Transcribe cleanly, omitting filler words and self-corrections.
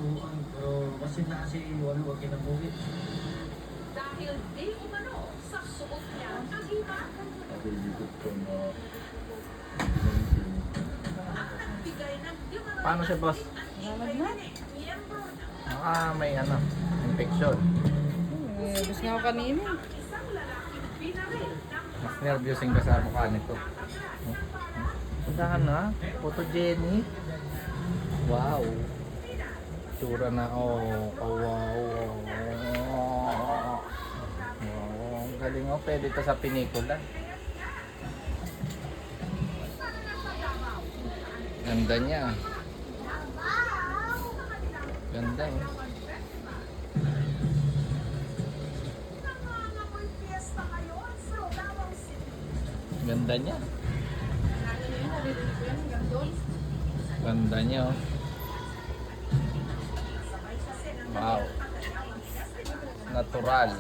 tutukan. Pero kasi na kasi walo wag kinabuhi. Dahil di umano sa suot niya ang iba. Nabilikot ko na Ang nagbigay ng human Paano siya, boss? miyembro ng May infection. Bus nga ako kanina. isang lalaking binaril ng Mas nervyosing ka sa mukha nito. Puntahan na, photogenic. Wow. Tsura na, wow. Ang galing pwede ito sa pinikula. Ganda niya. Ganda nangangamoy fiesta ngayon sa Davao City. Ganda niya. Ganda niya Wow. Natural.